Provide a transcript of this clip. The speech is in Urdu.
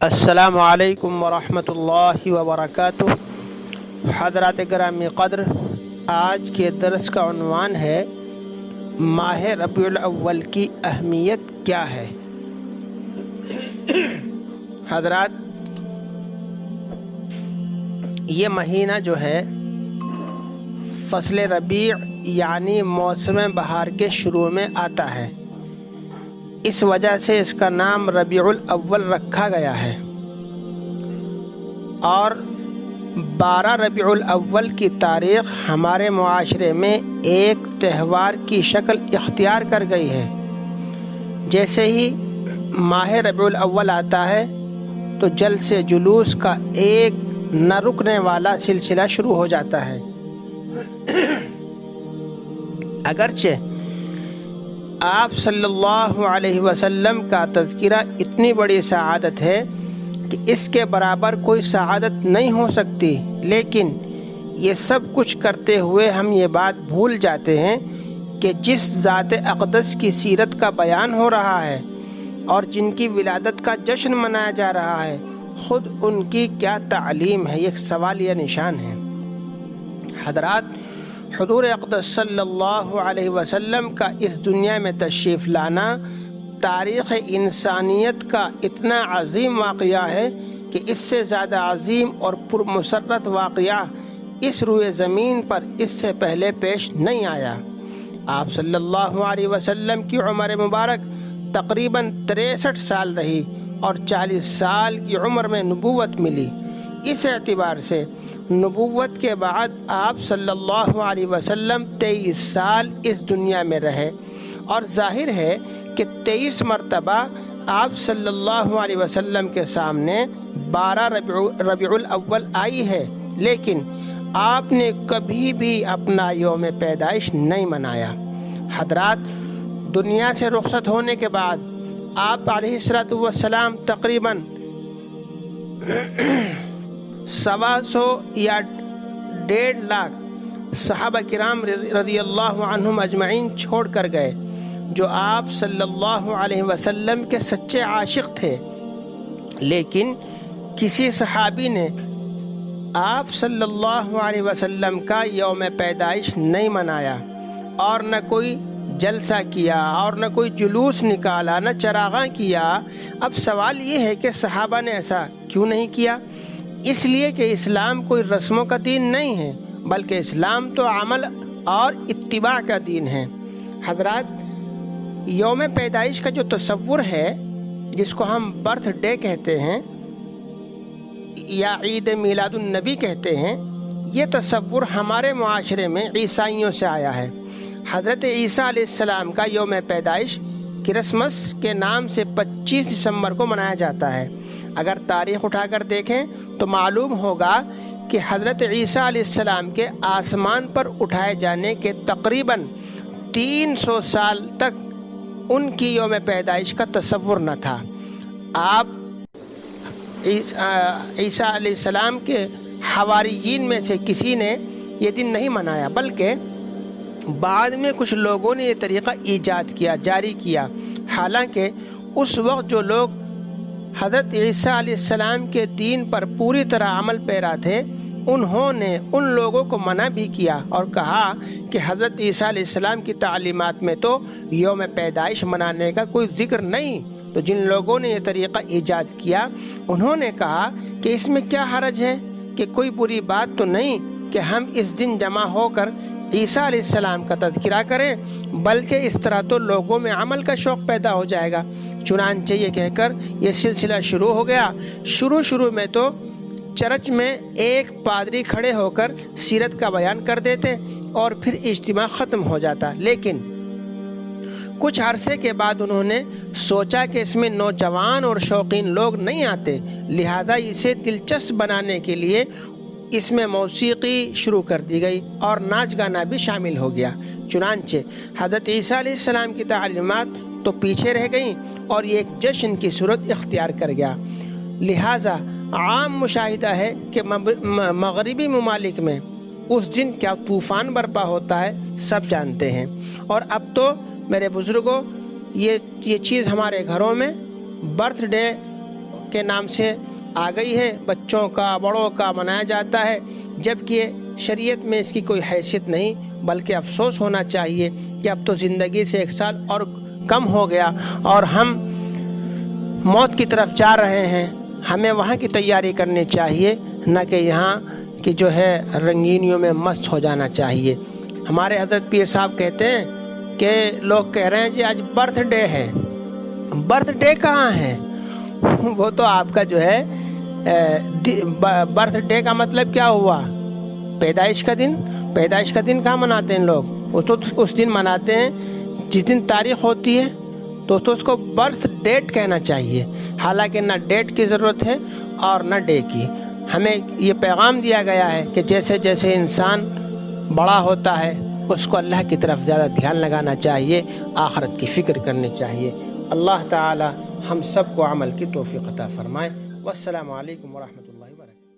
السلام علیکم ورحمۃ اللہ وبرکاتہ۔ حضرات گرامی قدر، آج کے درس کا عنوان ہے ماہ ربیع الاول کی اہمیت کیا ہے۔ حضرات، یہ مہینہ جو ہے فصل ربیع یعنی موسم بہار کے شروع میں آتا ہے، اس وجہ سے اس کا نام ربیع الاول رکھا گیا ہے، اور 12 ربیع الاول کی تاریخ ہمارے معاشرے میں ایک تہوار کی شکل اختیار کر گئی ہے۔ جیسے ہی ماہ ربیع الاول آتا ہے تو جلسے جلوس کا ایک نہ رکنے والا سلسلہ شروع ہو جاتا ہے۔ اگرچہ آپ صلی اللہ علیہ وسلم کا تذکرہ اتنی بڑی سعادت ہے کہ اس کے برابر کوئی سعادت نہیں ہو سکتی، لیکن یہ سب کچھ کرتے ہوئے ہم یہ بات بھول جاتے ہیں کہ جس ذات اقدس کی سیرت کا بیان ہو رہا ہے اور جن کی ولادت کا جشن منایا جا رہا ہے، خود ان کی کیا تعلیم ہے، یہ سوالیہ نشان ہے۔ حضرات، حضور اقدس صلی اللہ علیہ وسلم کا اس دنیا میں تشریف لانا تاریخ انسانیت کا اتنا عظیم واقعہ ہے کہ اس سے زیادہ عظیم اور پرمسرت واقعہ اس روئے زمین پر اس سے پہلے پیش نہیں آیا۔ آپ صلی اللہ علیہ وسلم کی عمر مبارک تقریباً 63 سال رہی اور 40 سال کی عمر میں نبوت ملی۔ اس اعتبار سے نبوت کے بعد آپ صلی اللہ علیہ وسلم 23 سال اس دنیا میں رہے، اور ظاہر ہے کہ 23 مرتبہ آپ صلی اللہ علیہ وسلم کے سامنے 12 ربیع الاول آئی ہے، لیکن آپ نے کبھی بھی اپنا یوم پیدائش نہیں منایا۔ حضرات، دنیا سے رخصت ہونے کے بعد آپ علیہ السلام تقریباً 125 یا 1.5 لاکھ صحابہ کرام رضی اللہ عنہم اجمعین چھوڑ کر گئے، جو آپ صلی اللہ علیہ وسلم کے سچے عاشق تھے، لیکن کسی صحابی نے آپ صلی اللہ علیہ وسلم کا یوم پیدائش نہیں منایا، اور نہ کوئی جلسہ کیا، اور نہ کوئی جلوس نکالا، نہ چراغاں کیا۔ اب سوال یہ ہے کہ صحابہ نے ایسا کیوں نہیں کیا؟ اس لیے کہ اسلام کوئی رسموں کا دین نہیں ہے، بلکہ اسلام تو عمل اور اتباع کا دین ہے۔ حضرات، یوم پیدائش کا جو تصور ہے، جس کو ہم برتھ ڈے کہتے ہیں یا عید میلاد النبی کہتے ہیں، یہ تصور ہمارے معاشرے میں عیسائیوں سے آیا ہے۔ حضرت عیسیٰ علیہ السلام کا یوم پیدائش کرسمس کے نام سے 25 دسمبر کو منایا جاتا ہے۔ اگر تاریخ اٹھا کر دیکھیں تو معلوم ہوگا کہ حضرت عیسیٰ علیہ السلام کے آسمان پر اٹھائے جانے کے تقریباً 300 سال تک ان کی یوم پیدائش کا تصور نہ تھا۔ آپ عیسیٰ علیہ السلام کے حواریین میں سے کسی نے یہ دن نہیں منایا، بلکہ بعد میں کچھ لوگوں نے یہ طریقہ ایجاد کیا، جاری کیا۔ حالانکہ اس وقت جو لوگ حضرت عیسیٰ علیہ السلام کے دین پر پوری طرح عمل پیرا تھے، انہوں نے ان لوگوں کو منع بھی کیا اور کہا کہ حضرت عیسیٰ علیہ السلام کی تعلیمات میں تو یوم پیدائش منانے کا کوئی ذکر نہیں۔ تو جن لوگوں نے یہ طریقہ ایجاد کیا، انہوں نے کہا کہ اس میں کیا حرج ہے، کہ کوئی بری بات تو نہیں کہ ہم اس دن جمع ہو کر عیسیٰ علیہ السلام کا تذکرہ کریں، بلکہ اس طرح تو لوگوں میں عمل کا شوق پیدا ہو جائے گا۔ چنانچہ یہ کہہ کر یہ سلسلہ شروع ہو گیا۔ شروع میں تو چرچ میں ایک پادری کھڑے ہو کر سیرت کا بیان کر دیتے اور پھر اجتماع ختم ہو جاتا، لیکن کچھ عرصے کے بعد انہوں نے سوچا کہ اس میں نوجوان اور شوقین لوگ نہیں آتے، لہذا اسے دلچسپ بنانے کے لیے اس میں موسیقی شروع کر دی گئی اور ناچ گانا بھی شامل ہو گیا۔ چنانچہ حضرت عیسیٰ علیہ السلام کی تعلیمات تو پیچھے رہ گئیں اور یہ ایک جشن کی صورت اختیار کر گیا۔ لہذا عام مشاہدہ ہے کہ مغربی ممالک میں اس دن کیا طوفان برپا ہوتا ہے، سب جانتے ہیں۔ اور اب تو میرے بزرگوں، یہ چیز ہمارے گھروں میں برتھ ڈے کے نام سے آ گئی ہے، بچوں کا بڑوں کا منایا جاتا ہے، جبکہ شریعت میں اس کی کوئی حیثیت نہیں، بلکہ افسوس ہونا چاہیے کہ اب تو زندگی سے 1 سال اور کم ہو گیا اور ہم موت کی طرف جا رہے ہیں۔ ہمیں وہاں کی تیاری کرنی چاہیے، نہ کہ یہاں کی جو ہے رنگینیوں میں مست ہو جانا چاہیے۔ ہمارے حضرت پیر صاحب کہتے ہیں کہ لوگ کہہ رہے ہیں جی آج برتھ ڈے ہے۔ برتھ ڈے کہاں ہے؟ وہ تو آپ کا جو ہے برتھ ڈے کا مطلب کیا ہوا؟ پیدائش کا دن۔ پیدائش کا دن کہاں مناتے ہیں لوگ؟ وہ تو اس دن مناتے ہیں جس دن تاریخ ہوتی ہے، تو اس کو برتھ ڈیٹ کہنا چاہیے، حالانکہ نہ ڈیٹ کی ضرورت ہے اور نہ ڈے کی۔ ہمیں یہ پیغام دیا گیا ہے کہ جیسے جیسے انسان بڑا ہوتا ہے اس کو اللہ کی طرف زیادہ دھیان لگانا چاہیے، آخرت کی فکر کرنی چاہیے۔ اللہ تعالی ہم سب کو عمل کی توفیق عطا فرمائے۔ والسلام علیکم ورحمۃ اللہ وبرکاتہ۔